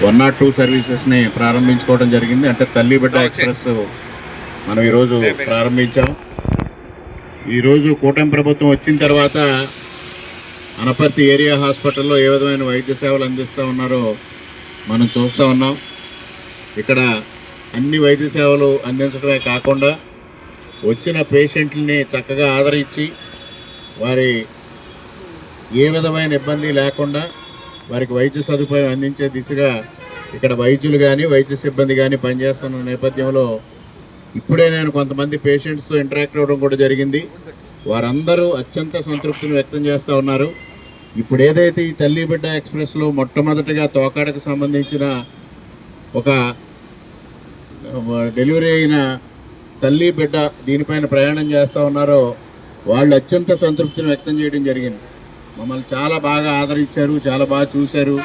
102 సర్వీసెస్ని ప్రారంభించుకోవడం జరిగింది. అంటే తల్లి బిడ్డ ఎక్స్ప్రెస్ మనం ఈరోజు ప్రారంభించాం. ఈరోజు కూటమి ప్రభుత్వం వచ్చిన తర్వాత అనపర్తి ఏరియా హాస్పిటల్లో ఏ విధమైన వైద్య సేవలు అందిస్తూ ఉన్నారో మనం చూస్తూ ఉన్నాం. ఇక్కడ అన్ని వైద్య సేవలు అందించడమే కాకుండా వచ్చిన పేషెంట్లని చక్కగా ఆదరించి వారి ఏ విధమైన ఇబ్బంది లేకుండా వారికి వైద్య సదుపాయం అందించే దిశగా ఇక్కడ వైద్యులు కానీ వైద్య సిబ్బంది కానీ పనిచేస్తున్న నేపథ్యంలో ఇప్పుడే నేను కొంతమంది పేషెంట్స్తో ఇంటరాక్ట్ అవ్వడం కూడా జరిగింది. వారందరూ అత్యంత సంతృప్తిని వ్యక్తం చేస్తూ ఉన్నారు. ఇప్పుడు ఏదైతే ఈ తల్లి బిడ్డ ఎక్స్ప్రెస్లో మొట్టమొదటిగా తోకాడకు సంబంధించిన ఒక డెలివరీ అయిన తల్లి బిడ్డ దీనిపైన ప్రయాణం చేస్తూ ఉన్నారో వాళ్ళు అత్యంత సంతృప్తిని వ్యక్తం చేయడం జరిగింది. మమ్మల్ని చాలా బాగా ఆదరించారు, చాలా బాగా చూశారు,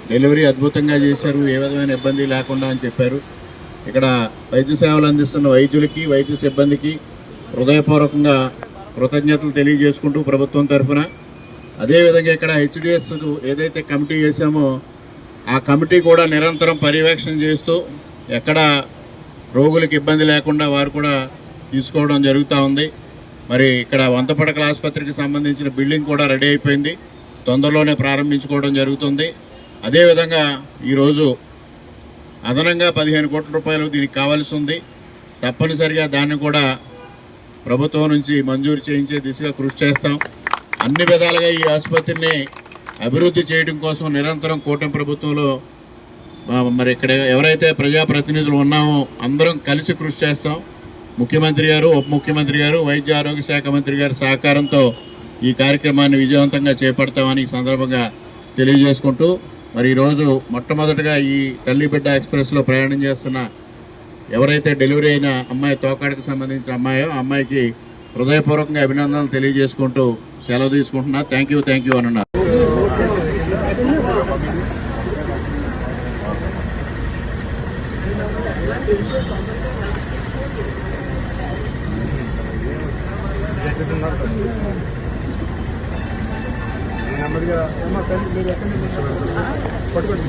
డెలివరీ అద్భుతంగా చేశారు, ఏ విధమైన ఇబ్బంది లేకుండా అని చెప్పారు. ఇక్కడ వైద్య సేవలు అందిస్తున్న వైద్యులకి వైద్య సిబ్బందికి హృదయపూర్వకంగా కృతజ్ఞతలు తెలియజేసుకుంటూ ప్రభుత్వం తరఫున, అదేవిధంగా ఇక్కడ హెచ్డిఎస్ ఏదైతే కమిటీ చేశామో ఆ కమిటీ కూడా నిరంతరం పర్యవేక్షణ చేస్తూ ఎక్కడ రోగులకు ఇబ్బంది లేకుండా వారు కూడా తీసుకోవడం జరుగుతూ ఉంది. మరి ఇక్కడ వంతపడకల ఆసుపత్రికి సంబంధించిన బిల్డింగ్ కూడా రెడీ అయిపోయింది, తొందరలోనే ప్రారంభించుకోవడం జరుగుతుంది. అదేవిధంగా ఈరోజు అదనంగా 15 కోట్ల రూపాయలు దీనికి కావాల్సి ఉంది. తప్పనిసరిగా దాన్ని కూడా ప్రభుత్వం నుంచి మంజూరు చేయించే దిశగా కృషి చేస్తాం. అన్ని విధాలుగా ఈ ఆసుపత్రిని అభివృద్ధి చేయడం కోసం నిరంతరం కూటమి ప్రభుత్వంలో మరి ఇక్కడ ఎవరైతే ప్రజాప్రతినిధులు ఉన్నామో అందరం కలిసి కృషి చేస్తాం. ముఖ్యమంత్రి గారు, ఉప ముఖ్యమంత్రి గారు, వైద్య ఆరోగ్య శాఖ మంత్రి గారి సహకారంతో ఈ కార్యక్రమాన్ని విజయవంతంగా చేపడతామని ఈ సందర్భంగా తెలియజేసుకుంటూ, మరి ఈరోజు మొట్టమొదటిగా ఈ తల్లి బిడ్డ ఎక్స్ప్రెస్లో ప్రయాణం చేస్తున్న ఎవరైతే డెలివరీ అయిన అమ్మాయి తోకాడికి సంబంధించిన అమ్మాయో ఆ అమ్మాయికి హృదయపూర్వకంగా అభినందనలు తెలియజేసుకుంటూ సెలవు తీసుకుంటున్నా. థ్యాంక్ యూ అని అన్నారు. నెమ్మదిగా పట్టుకోండి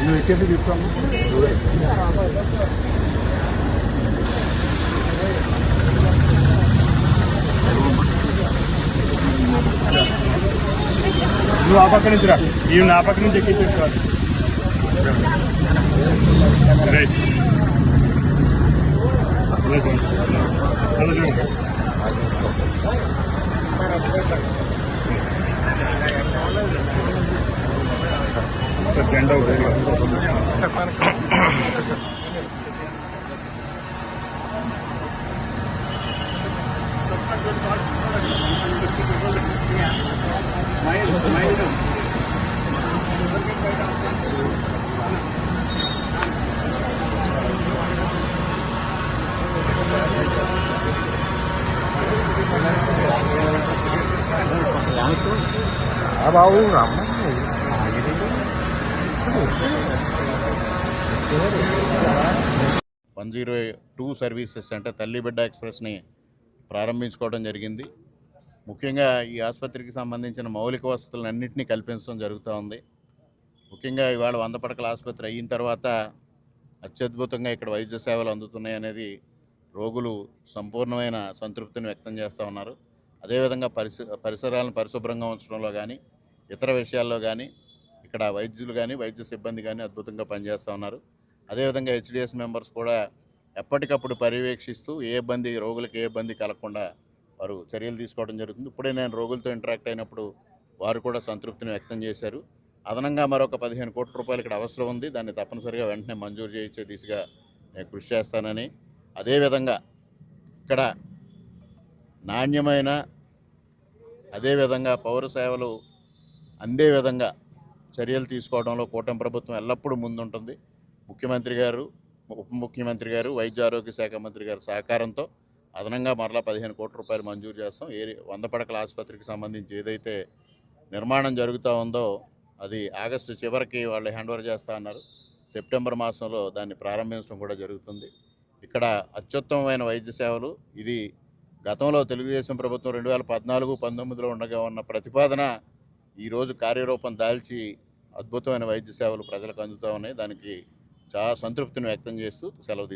నువ్వు ఎక్కేది తీసుకోమ్మా. నువ్వు ఆ పక్క నుంచి రా, ఇవి నా పక్క నుంచి ఎక్కించేసుకోవాలి. రైట్ జెండా బాబు 102 సర్వీసెస్ అంటే తల్లి బిడ్డ ఎక్స్ప్రెస్ని ప్రారంభించుకోవడం జరిగింది. ముఖ్యంగా ఈ ఆసుపత్రికి సంబంధించిన మౌలిక వసతులన్నింటినీ కల్పించడం జరుగుతూ ఉంది. ముఖ్యంగా ఇవాళ 100 పడకల ఆసుపత్రి అయిన తర్వాత అత్యద్భుతంగా ఇక్కడ వైద్య సేవలు అందుతున్నాయి అనేది రోగులు సంపూర్ణమైన సంతృప్తిని వ్యక్తం చేస్తూ ఉన్నారు. అదేవిధంగా పరిసరాలను పరిశుభ్రంగా ఉంచడంలో కానీ ఇతర విషయాల్లో కానీ ఇక్కడ వైద్యులు కానీ వైద్య సిబ్బంది కానీ అద్భుతంగా పనిచేస్తూ ఉన్నారు. అదేవిధంగా హెచ్డిఎస్ మెంబర్స్ కూడా ఎప్పటికప్పుడు పర్యవేక్షిస్తూ రోగులకు ఏ ఇబ్బంది కలగకుండా వారు చర్యలు తీసుకోవడం జరుగుతుంది. ఇప్పుడే నేను రోగులతో ఇంటరాక్ట్ అయినప్పుడు వారు కూడా సంతృప్తిని వ్యక్తం చేశారు. అదనంగా మరొక 15 కోట్ల రూపాయలు ఇక్కడ అవసరం ఉంది, దాన్ని తప్పనిసరిగా వెంటనే మంజూరు చేయించే దిశగా నేను కృషి చేస్తానని, అదేవిధంగా ఇక్కడ నాణ్యమైన అదేవిధంగా పౌర సేవలు అందే విధంగా చర్యలు తీసుకోవడంలో కూటమి ప్రభుత్వం ఎల్లప్పుడూ ముందుంటుంది. ముఖ్యమంత్రి గారు, ఉప ముఖ్యమంత్రి గారు, వైద్య ఆరోగ్య శాఖ మంత్రి గారి సహకారంతో అదనంగా మరలా 15 కోట్ల రూపాయలు మంజూరు చేస్తాం. 100 పడకల ఆసుపత్రికి సంబంధించి ఏదైతే నిర్మాణం జరుగుతూ ఉందో అది ఆగస్టు చివరికి వాళ్ళు హ్యాండ్ ఓవర్ చేస్తూ అన్నారు. సెప్టెంబర్ మాసంలో దాన్ని ప్రారంభించడం కూడా జరుగుతుంది. ఇక్కడ అత్యుత్తమమైన వైద్య సేవలు, ఇది గతంలో తెలుగుదేశం ప్రభుత్వం 2014-19లో ఉండగా ఉన్న ప్రతిపాదన ఈరోజు కార్యరూపం దాల్చి అద్భుతమైన వైద్య సేవలు ప్రజలకు అందుతూ ఉన్నాయి. దానికి చాలా సంతృప్తిని వ్యక్తం చేస్తూ సెలవు తీసుకుంటున్నాను.